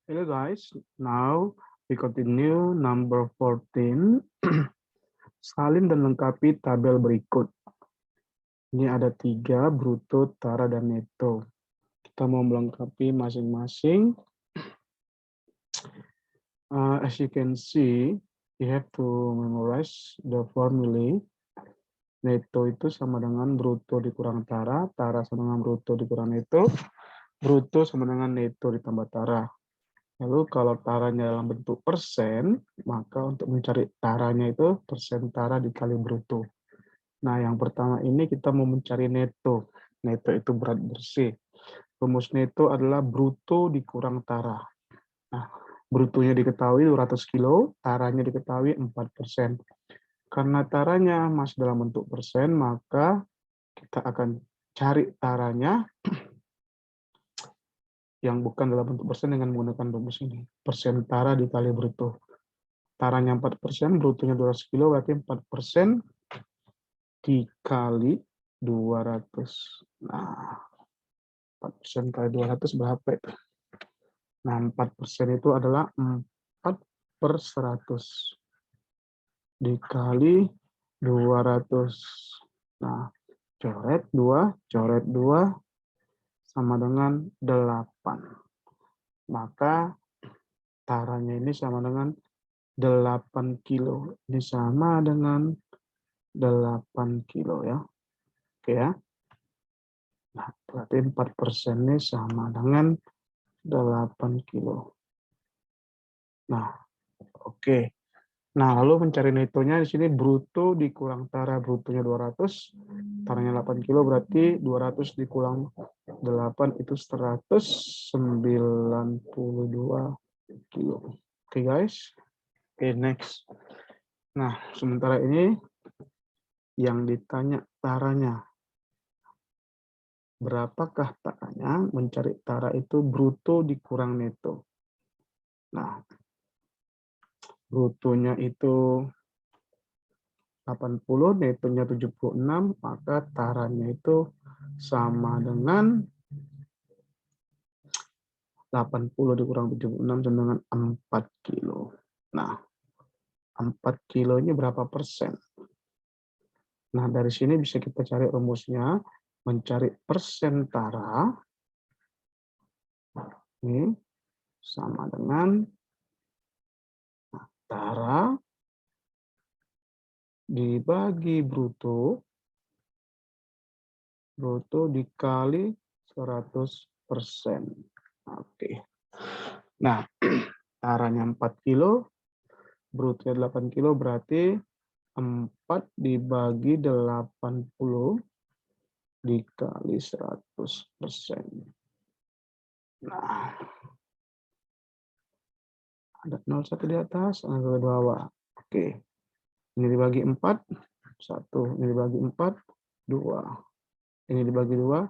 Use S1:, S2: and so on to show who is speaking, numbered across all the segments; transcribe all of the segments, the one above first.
S1: Hello guys, now we continue number 14. Salin dan lengkapi tabel berikut. Ini ada 3, bruto, tara, dan neto. Kita mau melengkapi masing-masing. As you can see, you have to memorize the formula. Neto itu sama dengan bruto dikurang tara, tara sama dengan bruto dikurang neto, bruto sama dengan neto ditambah tara. Lalu kalau taranya dalam bentuk persen, maka untuk mencari taranya itu persen tara dikali bruto. Nah, yang pertama ini kita mau mencari neto. Neto itu berat bersih. Rumus neto adalah bruto dikurang tara. Nah, brutonya diketahui 200 kilo, taranya diketahui 4%. Karena taranya masih dalam bentuk persen, maka kita akan cari taranya yang bukan dalam bentuk persen dengan menggunakan rumus ini. Persen tara dikali bruto. Taranya 4%, brutonya 200 kilo, berarti 4% dikali 200. Nah, 4% kali 200 berapa itu? Nah, 4% itu adalah 4/100 dikali 200. Nah, coret 2 sama dengan 8. Maka taranya ini sama dengan 8 kilo. Ini sama dengan 8 kilo ya. Oke ya. Nah, berarti 4% ini sama dengan 8 kilo. Nah, oke. Nah, lalu mencari netonya di sini bruto dikurang tara, brutonya 200, taranya 8 kilo, berarti 200 dikurang 8 itu 192 kilo. Oke guys. Oke, next. Nah, sementara ini yang ditanya taranya. Berapakah taranya? Mencari tara itu bruto dikurang neto. Nah, brutonya itu 80, netonya 76, maka taranya itu sama dengan 80 dikurang 76 sama dengan 4 kilo. Nah, 4 kilo ini berapa persen? Nah, dari sini bisa kita cari rumusnya. Mencari persen tara ini sama dengan tara dibagi bruto dikali 100%. Oke. Nah, taranya 4 kilo, brutonya 8 kilo, berarti 4 dibagi 80 dikali 100%. Nah, ada 01 di atas, ada di bawah. Oke. Ini dibagi 4, 1. Ini dibagi 4, 2. Ini dibagi 2,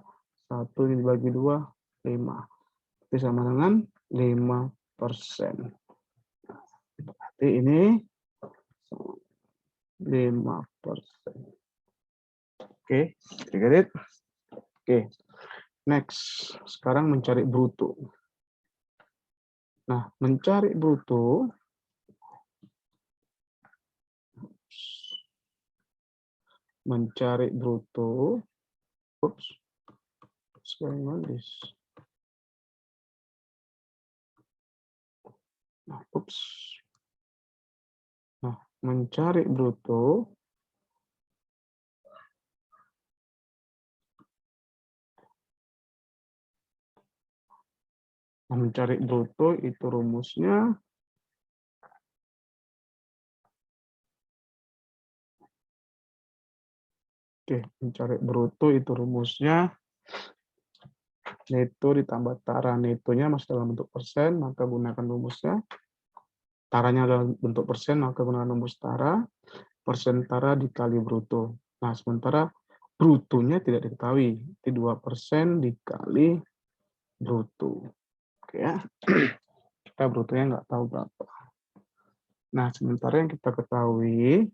S1: 1. Ini dibagi 2, 5. Itu sama dengan 5%. Berarti ini 5%. Oke, get it? Oke, next. Sekarang mencari bruto. Nah, mencari bruto, oops, what's going on this? Nah, oops. Nah, mencari bruto, itu rumusnya mencari bruto itu rumusnya neto ditambah tara. Netonya masih dalam bentuk persen, maka gunakan rumusnya. Taranya dalam bentuk persen, maka gunakan rumus tara. Persen tara dikali bruto. Nah, sementara brutonya tidak diketahui. Itu 2% dikali bruto. Oke ya. Kita brutonya nggak tahu berapa. Nah, sementara yang kita ketahui,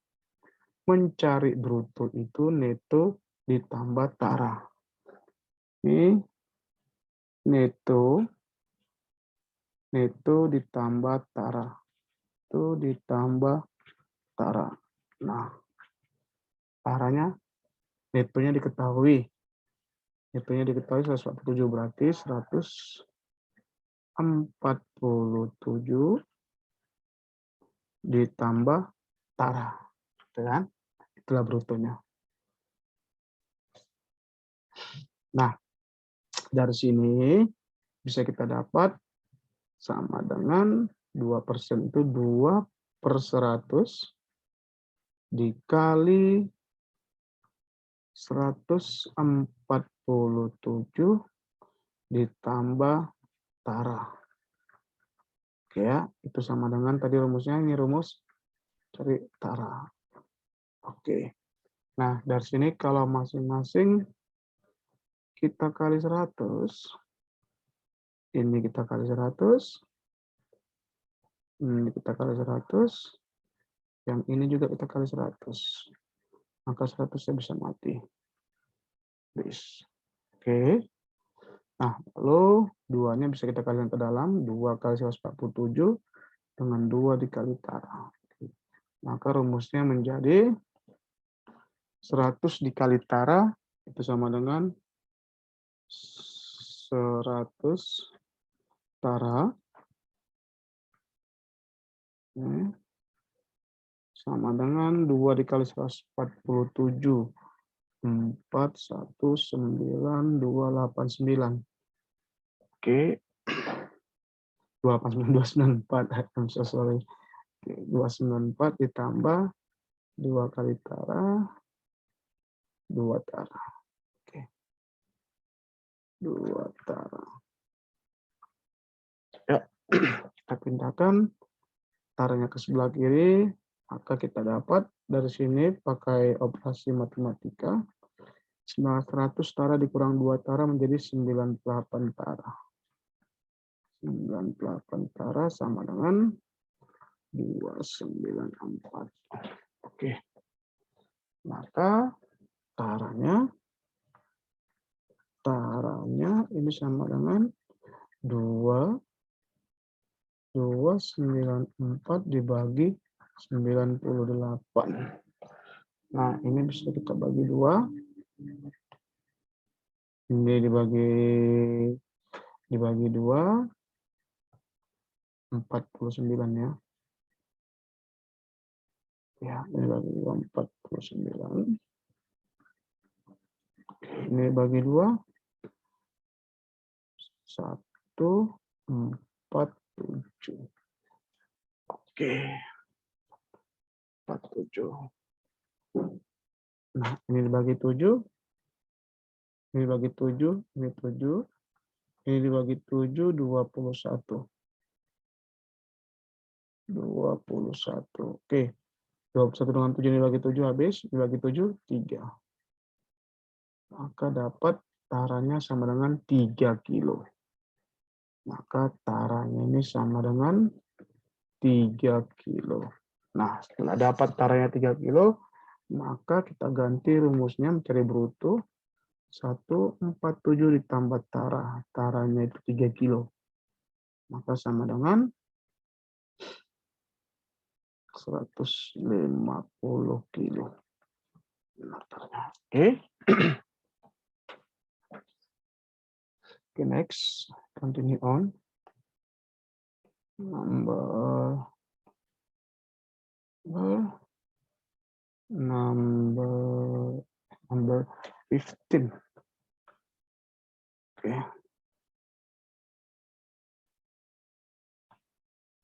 S1: mencari bruto itu neto ditambah tara. Ini neto neto ditambah tara. Itu ditambah tara. Nah, taranya, netonya diketahui. Netonya diketahui 147, berarti 147 ditambah tara. Kan? Itulah brutonya. Nah, dari sini bisa kita dapat sama dengan 2% itu 2/100 dikali 147 ditambah tara. Oke ya, itu sama dengan tadi rumusnya, ini rumus cari tara. Oke. Nah, dari sini kalau masing-masing kita kali 100, ini kita kali 100, ini kita kali 100, yang ini juga kita kali 100. Maka 100-nya bisa mati. Bis. Oke. Nah, lalu 2-nya bisa kita kalikan ke dalam, 2 kali 147 dengan 2 dikali tara. Maka rumusnya menjadi 100 dikali tara itu sama dengan 100 tara sama dengan 2 dikali 147. 419,289. Oke. 289,294. I'm so sorry. 294 ditambah 2 kali tara, 2 tara. Oke. 2 tara. Ya, kita pindahkan taranya ke sebelah kiri, maka kita dapat dari sini pakai operasi matematika. 100 tara dikurang 2 tara menjadi 98 tara. 98 tara sama dengan 294. Oke. Maka taranya ini sama dengan 294 dibagi 98. Nah, ini bisa kita bagi 2. Ini dibagi 2, 49 ya. Ya, ini bagi 2, 49. Ini bagi 2, 147. Oke. 47. Nah, ini dibagi 7. Ini dibagi 7, ini 7. Ini dibagi 7, 21. 21. Oke. 21 dengan 7 dibagi 7 habis, dibagi 7, 3. Maka dapat taranya sama dengan 3 kilo. Maka taranya ini sama dengan 3 kilo. Nah, setelah dapat taranya 3 kilo, maka kita ganti rumusnya mencari bruto. 147 ditambah tara. Taranya itu 3 kilo. Maka sama dengan 150 kilo. Oke. Okay, next. Continue on. Number 15. Oke.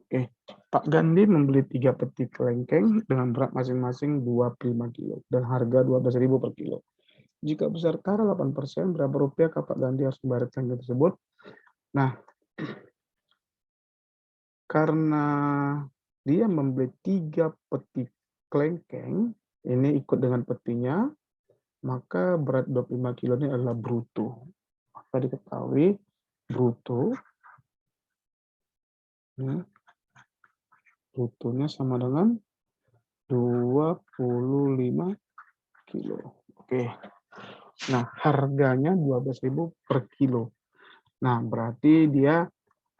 S1: Oke. Pak Gandhi membeli 3 peti kelengkeng dengan berat masing-masing 25 kilo dan harga 12.000 per kilo. Jika besar tara 8%, berapa rupiah Pak Gandhi harus membayar kelengkeng tersebut? Nah, karena dia membeli 3 peti kelengkeng, ini ikut dengan petinya, maka berat 25 kilo ini adalah bruto. Maka diketahui bruto, brutonya sama dengan 25 kilo. Oke. Nah, harganya 12.000 per kilo. Nah, berarti dia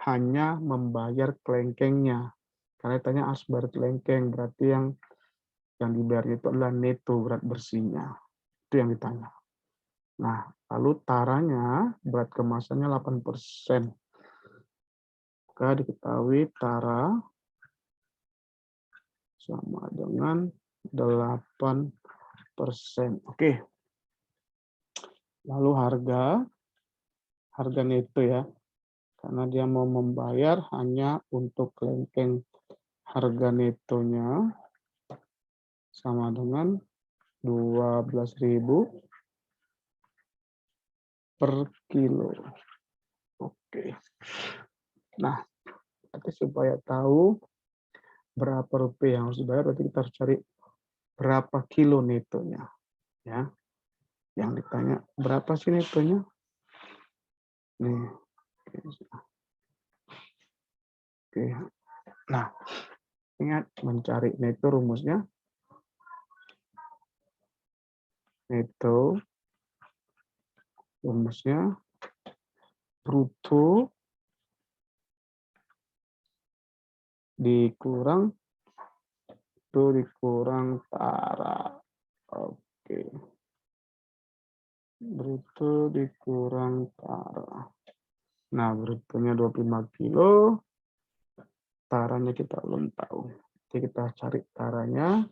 S1: hanya membayar kelengkengnya. Karena tanya asbar kelengkeng, berarti yang dibayar itu adalah neto berat bersihnya. Itu yang ditanya. Nah, lalu taranya berat kemasannya 8%. Maka diketahui tara sama dengan 8%. Oke. Lalu harga neto ya. Karena dia mau membayar hanya untuk kelengkeng, harga netonya sama dengan 12.000 per kilo. Oke. Nah, berarti supaya tahu berapa rupiah yang harus dibayar, berarti kita harus cari berapa kilo netonya. Ya. Yang ditanya, berapa sih netonya? Nih. Oke. Nah, ingat mencari neto rumusnya. Neto rumusnya bruto dikurang tara. Oke. Bruto dikurang tara. Nah, brutonya 25 kilo. Taranya kita belum tahu. Jadi kita cari taranya.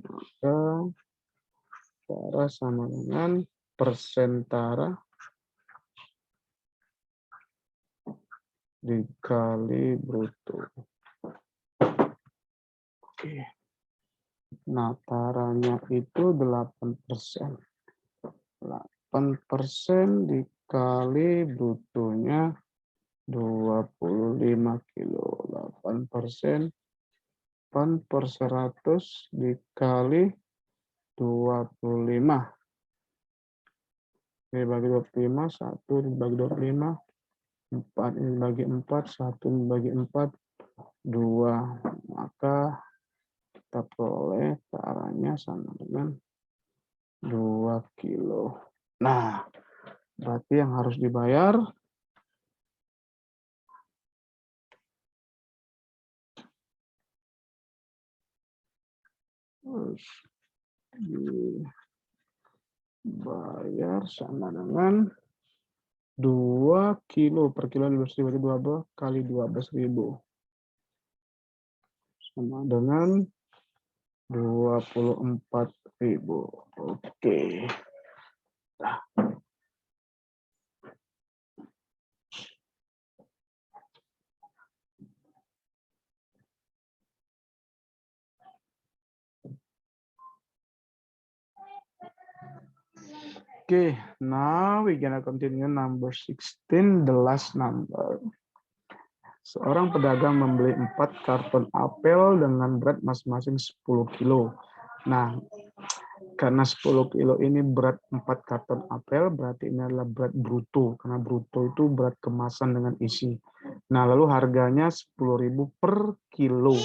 S1: Maka tara sama dengan persen tara dikali bruto. Oke. Nah, taranya itu 8%. 8% dikali brutonya 25 kilo. 8%, 8 per 100 dikali 25. Ini bagi 25, 1 dibagi 25, 4 ini bagi 4, 1 dibagi 4, 2. Maka kita peroleh taranya sama dengan 2 kilo. Nah, berarti yang harus dibayar sama dengan 2 kilo per kilo 12.000, berarti 12 kali 12.000 sama dengan 24.000. Oke. Nah. Okay, now we gonna continue number 16, the last number. Seorang pedagang membeli 4 karton apel dengan berat masing-masing 10 kilo. Nah, karena 10 kilo ini berat 4 karton apel, berarti ini adalah berat bruto. Karena bruto itu berat kemasan dengan isi. Nah, lalu harganya 10.000 per kilo.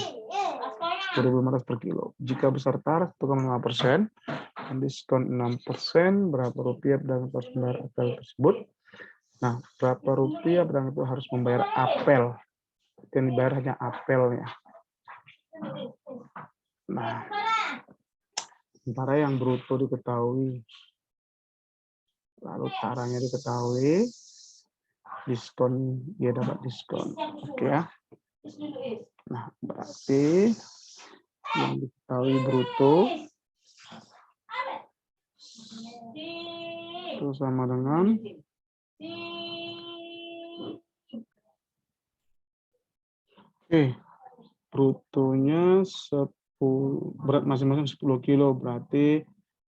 S1: 10.500 per kilo. Jika besar taraf 1,5%, diskon 6%, berapa rupiah pedagang harus membayar apel tersebut? Nah, berapa rupiah pedagang itu harus membayar apel? Yang dibayar hanya apelnya. Nah, sementara yang bruto diketahui, lalu taranya diketahui, diskon dia dapat diskon. Oke ya. Nah, berarti yang diketahui bruto itu sama dengan brutonya 10, berat masing-masing 10 kilo, berarti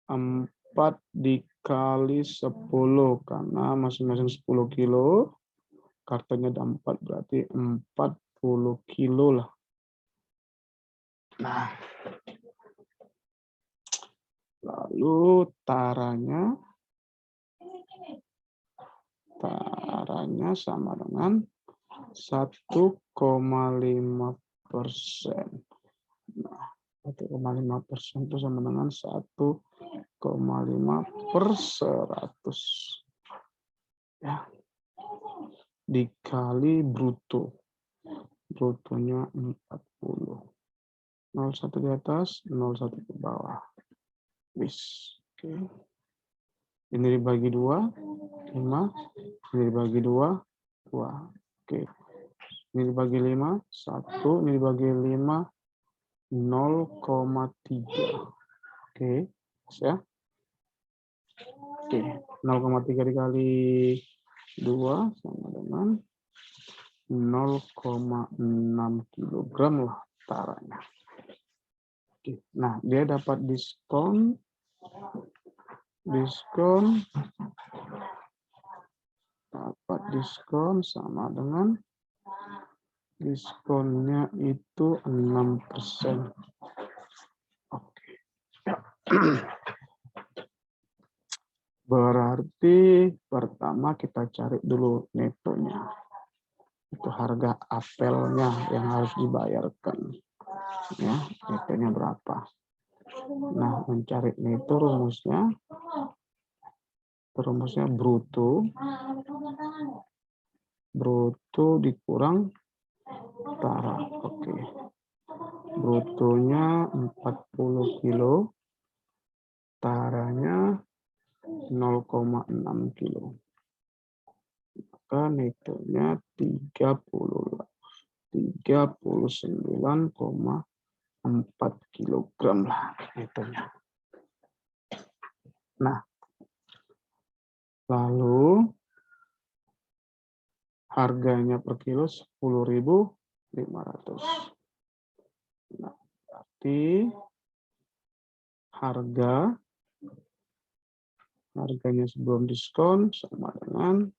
S1: 4 dikali 10, karena masing-masing 10 kilo, kartonnya ada 4, berarti 40 kilo lah. Nah, lalu taranya sama dengan 1,5%. Nah, 1,5% itu sama dengan 1,5 per 100. Ya. dikali bruto. Brutonya 40. 01 di atas, 01 ke bawah. Bis. Oke. Ini dibagi 2, 5. Ini dibagi 2, 2. Oke. Ini dibagi 5, 1. Ini dibagi 5, 0,3. Oke. Ya. Oke. 0,3 dikali 2 sama dengan 0,6 kilogram lah taranya. Oke. Nah, dia dapat diskon sama dengan diskonnya itu 6%. Oke. Ya. Berarti pertama kita cari dulu netonya. Itu harga apelnya yang harus dibayarkan. Ya, netonya berapa? Nah, mencari neto rumusnya bruto dikurang tara. Oke. Brutonya 40 kilo, taranya 0,6 kilo. Maka netonya 39,4 kilogram lah netonya. Nah, lalu harganya per kilo 10.500. Nah, berarti harganya sebelum diskon sama dengan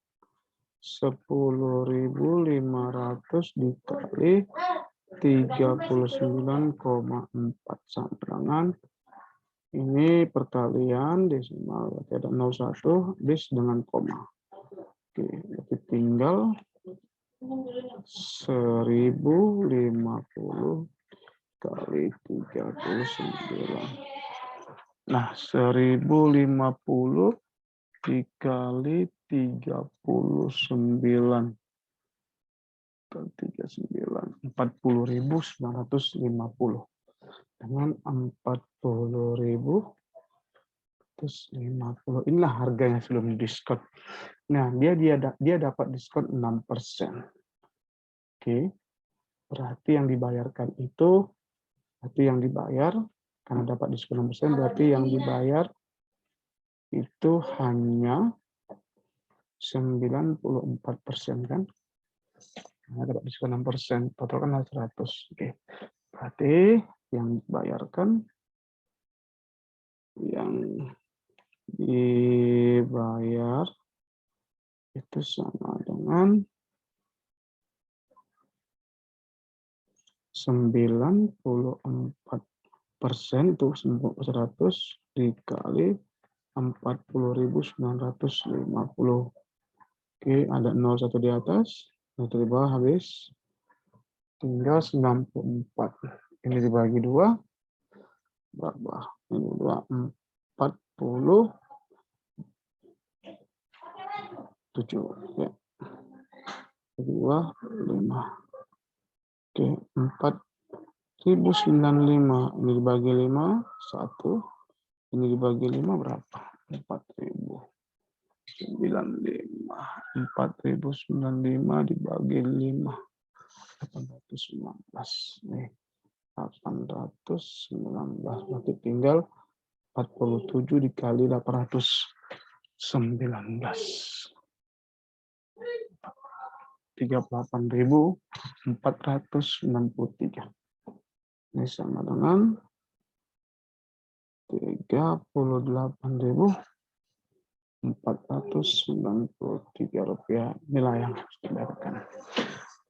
S1: 10.500 dikali 39,4 sama dengan ini perkalian desimal, berarti ada 01 bis dengan koma. Oke, berarti tinggal 1050 kali 39. Nah, 1050 dikali 39. 40.950 dengan 40.950. Inilah harganya sebelum diskon. Nah, dia dapat diskon 6%. Oke. Berarti yang dibayarkan itu karena dapat diskon 6%, berarti yang dibayar itu hanya 94% kan? Nah, dapat diskon 6%, total kan 100. Oke. Berarti yang dibayar itu sama dengan 94% itu 100 dikali 40.950. Oke, ada 01 di atas, 1 di bawah habis. Tinggal 94. Ini dibagi 2. Berapa? Ini 47. Ya. 2, 5. Oke, 4.095. Ini dibagi 5, 1. Ini dibagi 5 berapa? 4.095. 4.095 dibagi 5. 819. Nih. 819. Berarti tinggal 47 dikali 819. 38.493. Ini sama dengan 38.493 rupiah. Inilah yang harus dibayarkan.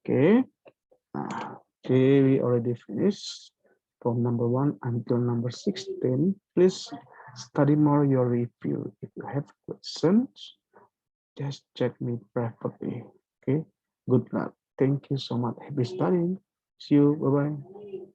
S1: Oke. Nah, we already finished from number 1 until number 16. Please study more your review. If you have questions, just check me privately. Okay. Good luck. Thank you so much. Happy studying. See you. Bye-bye.